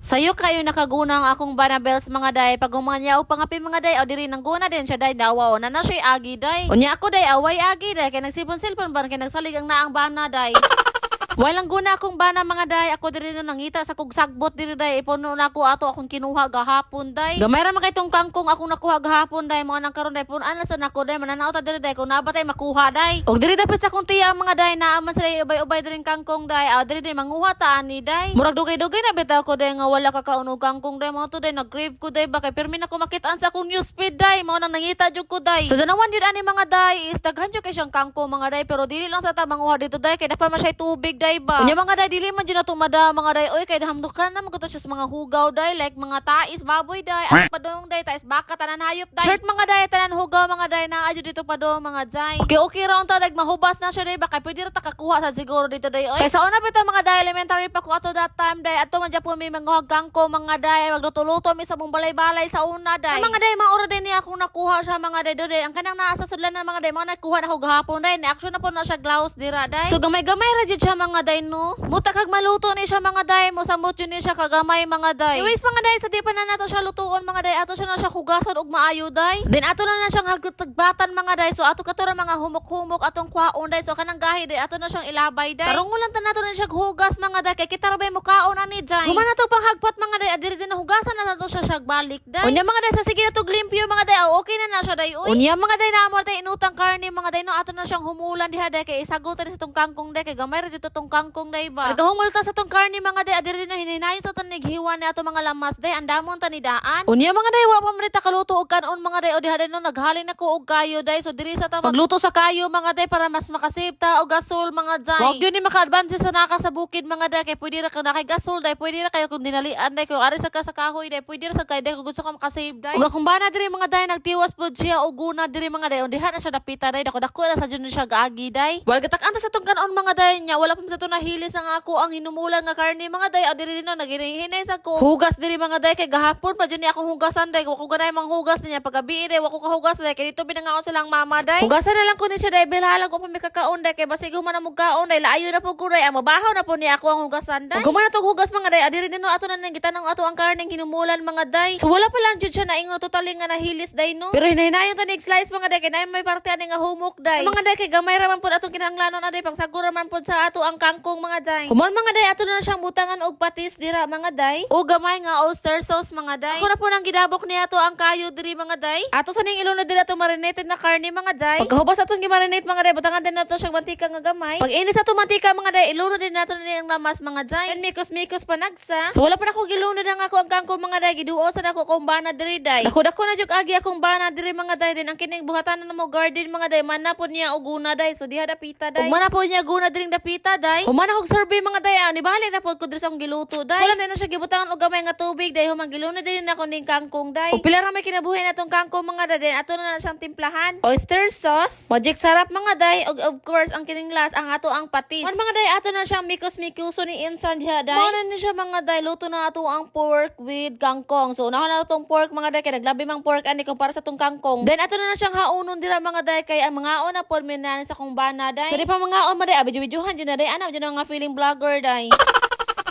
Sayo kayo nakagunang akong banabels mga day pag umanyaw pangapi mga day o diri nang guna din siya day dawaw na siya agi day. Unya ako day away agi day kay nagsipon-silpon ba kay nagsalig ang naang bana day. Walang guna akong bana mga day. Ako diri no nangita sa kog sagbot diri day. Ipuno na ako ato akong kinuha gahapon day. Gamay ra man kay tong kangkong akong nakuha gahapon day. Mga nang karon day pun ana sa nako day mananaw ta diri day kung nabatay makuha day. Og diri dapat sa kong tiya mga day naaman sila ubay-ubay diri kangkong day. Diri day manguha ta ani day. Murag dugay-dugay na bitaw ko day nga wala ka kaunog kangkong day. Mga to day nag-crave ko day ba kay permi na ko makitaan sa akong news feed day. Mga nang nangita jud ko day. Sa danawan jud ani mga day is daghan jud kay siyang kangkong mga day pero dili lang sa ta manguha dito day kay dapat man siya tubig day ba. Unya mga day dili man jud na tumada mga day oy kay hamdukan na magto siya sa mga hugaw day like mga tais baboy day at padong day tais baka tanan hayop day. Short mga day tanan hugaw mga day naa jud dito padong mga day. Okay ra unta dag mahubas na siya day baka pwede ra ta kakuha sa siguro dito day oy. Kay sa una bitaw mga day elementary pa ko ato that time day ato man japon may mga hagangko mga day magluto-luto mi sa mong balay-balay sa una day. Mga day maura din ni akong nakuha siya mga day do day ang kanang naa sa sudlan na mga day mga nakuha na ko gahapon day ni action na po na siya gloves dira day. So gamay-gamay ra jud siya mga day no. Muta kag maluto ni siya mga day mo samot yun ni siya kagamay mga day. Anyways mga day sa di pa na nato siya lutuon mga day ato siya na siya hugason og maayo day. Then ato na siyang hagtagbatan mga day so ato katura mga humok-humok atong kwaon day so kanang gahi day ato na siyang ilabay day. Tarungon lang ta nato na siya hugas mga day kay kita ra bay mo kaon ani day. Human nato pang hagpat mga day adiri din na hugasan na nato siya balik day. Unya mga day sa sige na to limpyo mga day okay na siya day oy. Unya mga day na mo tay inutang karne mga day no ato na siyang humulan diha day kay isagutan sa tong kangkong day kay gamay ra jud tong kangkong day ba. Nagahumulta sa tong karne mga day adiri na hininayon sa tanig hiwa ni ato mga lamas day andamon tanidaan. Unya mga day wa pa man ta kaluto og kanon mga day o diha day no naghalin nako og kayo day so diri sa ta magluto sa kayo mga day para mas makasave ta og gasol mga day. Wag gyud ni maka-advance sa naka sa bukid mga day kay pwede ra ka nakay gasol day pwede ra kayo kung dinalian day kung ari sa ka sa kahoy day pwede ra sa kay day kung gusto ka makasave day. Ug akong bana diri mga day nagtiwas pud siya og guna diri mga day diha na siya dapita day dako na sa jud siya gaagi day. Wal gatak anta sa tong kanon mga day nya wala pa sa to nahilis ang ako ang hinumulan nga karne mga day adiri dino naghinay sa ko. Hugas diri mga day kay gahapon pa jud ni akong hugasan day wako ganay mang hugas niya paggabi day wako kahugas day kay dito binangaon silang mama day. Hugasan na lang ko ni siya day bilhalag ko pa mi kakaon day kay basig human na mugkaon day laayo na pud ko day ang mabahaw na po ni ako ang hugasan day. Guman na tong hugas mga day adiri dino ato na nang gitanong ato ang karne hinumulan mga day. So wala pa lang jud siya naingon totally nga nahilis day no. Pero hinahinayon ta nig slice mga day kay nay may parte ani nga humok day. Mga day kay gamay ra man pud atong kinahanglanon na day pang sagura man pud sa ato ang kangkong mga day. Human mga day ato na siyang butangan og patis dira mga day. O gamay nga oyster sauce mga day. Ako na po nang gidabok niya ato ang kayo diri mga day. Ato sa ning ilunod dira to marinated na karne mga day. Pagkahubas atong gimarinate mga day butangan din nato siyang mantika nga gamay. Pag inis ato mantika mga day ilunod din nato ni ang lamas mga day. And mikos panagsa. So wala pa na ako gilunod ang ako ang kangkong mga day giduo sa nako kung bana diri day. Dako na jud agi akong bana diri mga day din ang kining buhatan na mo garden mga day manapod niya og guna day. So diha dapita day. Ug manapod niya guna diring dapita day. Humana og survey mga day ni balik na pod ko diri sa akong giluto day. Wala na siya gibutangan og gamay nga tubig day humang gilunod din ako ning kangkong day. Ug pila ra may kinabuhi na tong kangkong mga day ato na siyang timplahan. Oyster sauce, magic sarap mga day ug of course ang kining last ang ato ang patis. Man mga day ato na siyang mikos-mikuso ni insan diha day. Mao na ni siya mga day luto na ato ang pork with kangkong. So unahon na tong pork mga day kay naglabi mang pork ani kumpara sa tong kangkong. Then ato na siyang haunon dira mga day kay ang mga on na pod minani sa kong bana day. So di pa mga on mga day abidyo-bidyohan jud na day ana jud nga feeling vlogger day.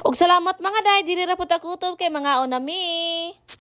Og salamat mga day diri ra pud ta kutob kay mga on na mi.